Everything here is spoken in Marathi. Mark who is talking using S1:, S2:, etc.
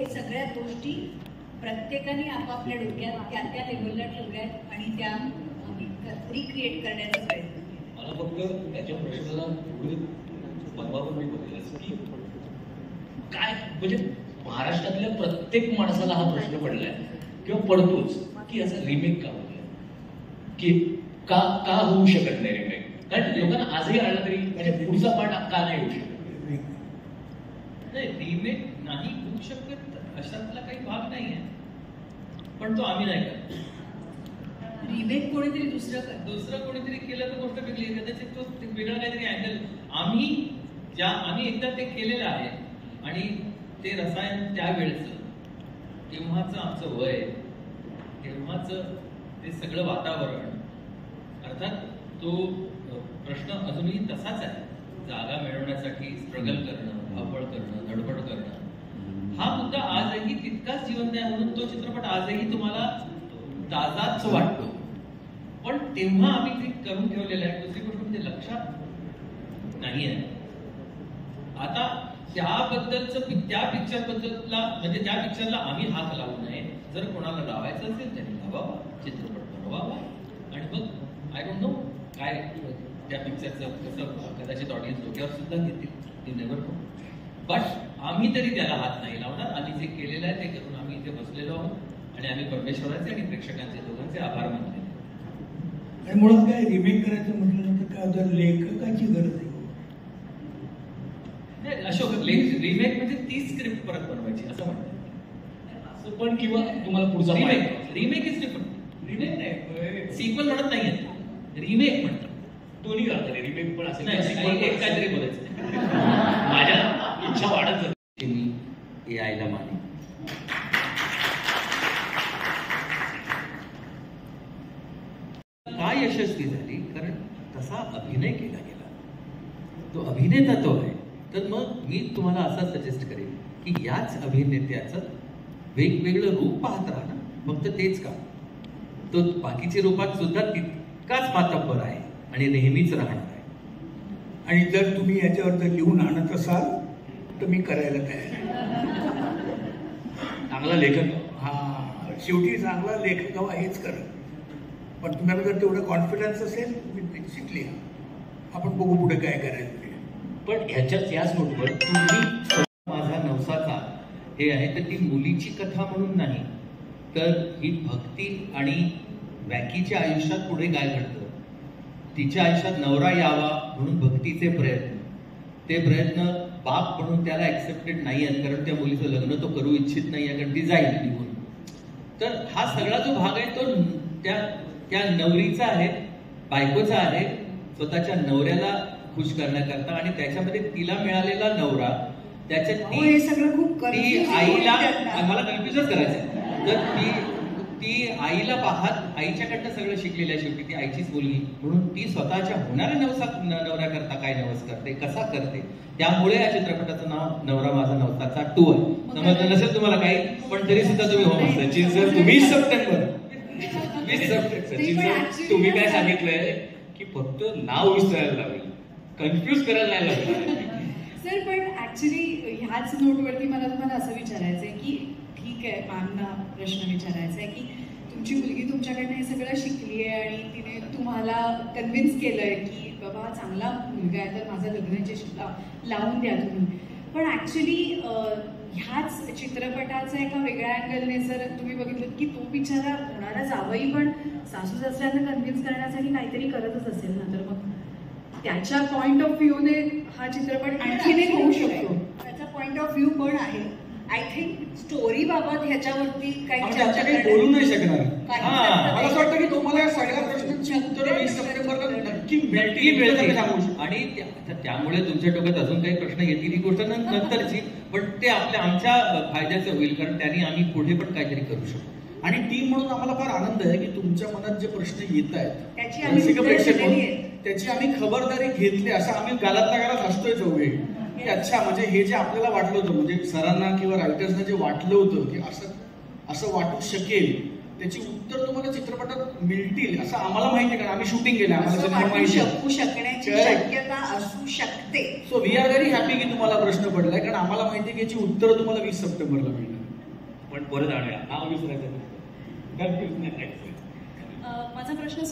S1: हे सगळ्या गोष्टी प्रत्येकाने आपापल्या डोक्यात त्या त्या लेवलला ठेवल्यात आणि त्या रिक्रिएट करण्याचा प्रयत्न केला.
S2: मला फक्त त्याच्या प्रश्नाला परवावर मी बघितलं की काय म्हणजे महाराष्ट्रातल्या प्रत्येक माणसाला हा प्रश्न पडलाय किंवा पडतोच की याचा रिमेक का होतोय, की का का होऊ शकत नाही रिमेक. कारण लोकांना आजही आला तरी म्हणजे पुढचा पार्ट का नाही होऊ शकत.
S3: नाही, रिमेक नाही होऊ शकत अशातला काही भाग नाही आहे, पण तो आम्ही नाही करत.
S1: रिमेक कोणीतरी दुसरं
S3: कोणीतरी केलं तर गोष्ट वेगळी आहे. कदाचित तो वेगळा काहीतरी अँगल आम्ही एकदा ते केलेलं आहे आणि ते रसायन त्यावेळेचं तेव्हाचं आमचं वय, तेव्हाचं ते सगळं वातावरण, अर्थात तो प्रश्न अजूनही तसाच आहे. जागा मिळवण्यासाठी स्ट्रगल करणं, धावपळ करणं, धडपड करणं, हा मुद्दा आजही तितकाच जिवंत आहे. म्हणून तो चित्रपट आजही तुम्हाला ताजाच वाटतो. पण तेव्हा आम्ही ते करून ठेवलेलं आहे. दुसरी गोष्ट म्हणजे लक्षात नाही आहे आता त्याबद्दलचं, त्या पिक्चरबद्दलला म्हणजे त्या पिक्चरला आम्ही हात लावू नये. जर कोणाला लावायचं असेल त्यांनी लावावा, चित्रपट बनवावा आणि मग आय डोंट नो काय त्या पिक्चरचं कसं कदाचित ऑडियन्स डोक्यावर सुद्धा घेतील, ते नेव्हर नो. बट आम्ही तरी त्याला हात नाही लावणार. आम्ही जे केलेलं आहे ते करून आम्ही इथे बसलेलो आहोत आणि आम्ही परमेश्वराचे आणि प्रेक्षकांचे दोघांचे आभार मानले.
S4: आणि मुळात काय रिमेक करायचं म्हटलं तर काय होतं, लेखकाची गरज आहे.
S3: अशोक रिमेक म्हणजे ती स्क्रिप्ट परत बनवायची असं म्हणतात.
S2: असं पण किंवा तुम्हाला पुढचा
S3: रिमेक इज डिफरंट. रिमेक नाही, सिक्वल म्हणत नाहीये, रिमेक म्हणतात.
S2: दोन्ही करतात, रिमेक पण असेल
S3: एक काहीतरी बोलायचं.
S2: माझ्या इच्छा वाढत जाते.
S3: मी यायला माने काय यशस्वी झाली, कारण तसा अभिनय केला गेला, तो अभिनेता तो आहे. तर मग मी तुम्हाला असं सजेस्ट करेन की याच अभिनेत्याचं वेगवेगळं रूप पाहत राहा ना. फक्त तेच का, तो बाकीच्या रूपात सुद्धा तितकाच मातब्बर आहे आणि नेहमीच राहणार आहे.
S4: आणि जर तुम्ही याच्यावर जर लिहून आणत असाल तर मी करायला तयार.
S2: चांगला लेखक,
S4: हा शेवटी चांगला लेखक हवा हेच करत. पण तुम्हाला जर तेवढं कॉन्फिडन्स असेल तुम्ही शिकली, आपण बघू पुढे काय करायचं.
S2: पण ह्याच्याच याच नोटवर तुम्ही
S3: माझा नवसाचा हे आहे तर ती मुलीची कथा म्हणून नाही, तर ही भक्ती आणि वॅकीच्या आयुष्यात पुढे काय घडतं, तिच्या आयुष्यात नवरा यावा म्हणून भक्तीचे प्रयत्न, ते प्रयत्न बाप म्हणून त्याला ऍक्सेप्टेड नाही आहेत कारण त्या मुलीचं लग्न तो करू इच्छित नाही आहे कारण ती जाईल निघून. तर हा सगळा जो भाग आहे तो त्या नवरीचा आहे, बायकोचा आहे, स्वतःच्या नवऱ्याला खुश करण्याकरता. आणि त्याच्यामध्ये तिला मिळालेला नवरा त्याच्यात ती आईला, मला कन्फ्युजच करायचं, तर ती आईला पाहत आईच्याकडनं सगळं शिकलेलं आहे. शेवटी ती आईचीच मुलगी म्हणून ती स्वतःच्या होणाऱ्या नवऱ्याकरता काय नवस करते, कसा करते. त्यामुळे या चित्रपटाचं नाव नवरा माझा नवसाचा 2 आहे. समजलं नसेल तुम्हाला काही, पण तरी सुद्धा तुम्ही हो म्हणता. Sachin sir 20 September
S2: Sachin sir तुम्ही काय सांगितलंय की फक्त नाव विसरायला लागेल, कन्फ्यूज करायला नाही लागेल.
S5: सर पण ऍक्च्युली ह्याच नोटवरती मला तुम्हाला असं विचारायचंय की ठीक आहे, मॅमना प्रश्न विचारायचा आहे की तुमची मुलगी तुमच्याकडनं हे सगळं शिकली आहे आणि तिने तुम्हाला कन्व्हिन्स केलंय की बाबा चांगला मुलगा आहे तर माझं लग्नाची लावून द्या तुम्ही. पण ऍक्च्युली ह्याच चित्रपटाचा एका वेगळ्या अँगलने जर तुम्ही बघितलं की तो बिचारा होणारा जावई पण सासू सासऱ्यांना कन्व्हिन्स करण्यासाठी काहीतरी करतच असेल ना, तर मग त्याच्या पॉइंट ऑफ व्ह्यूने हा चित्रपट आणखीन एक होऊ शकतो.
S1: त्याचा पॉइंट ऑफ व्ह्यू पण आहे. आय थिंक स्टोरी बाबत ह्याच्यावरती काही
S6: बोलू नाही शकणार. मला असं वाटतं की तुम्हाला सगळ्या प्रश्नांची उत्तरं 20 सप्टेंबरला नक्की मिळतील.
S3: आणि त्यामुळे तुमच्या डोक्यात अजून काही प्रश्न येतील ही गोष्ट नंतरची, पण ते आमच्या फायद्याचं होईल कारण त्यांनी आम्ही पुढे पण काहीतरी करू शकतो.
S6: आणि टीम म्हणून आम्हाला फार आनंद आहे की तुमच्या मनात जे प्रश्न येत आहेत त्याची आम्ही खबरदारी घेतली. असं आम्ही गालातल्या गालात हसतोय चौघे की अच्छा म्हणजे हे जे आपल्याला वाटलं होतं, म्हणजे सरांना किंवा रायटर्सना जे वाटलं होतं की असं वाटू शकेल त्याची उत्तर तुम्हाला चित्रपटात मिळतील असं आम्हाला माहिती आहे कारण आम्ही शूटिंग केलं, आम्हाला
S1: शकण्याची शक्यता असू शकते.
S6: So we are very happy की तुम्हाला प्रश्न पडलाय कारण आम्हाला माहिती आहे की याची उत्तर तुम्हाला 20 सप्टेंबरला मिळणार.
S7: पण परत आणूया. नाव विसरायचं कन्फ्युज नाही.
S5: माझा प्रश्न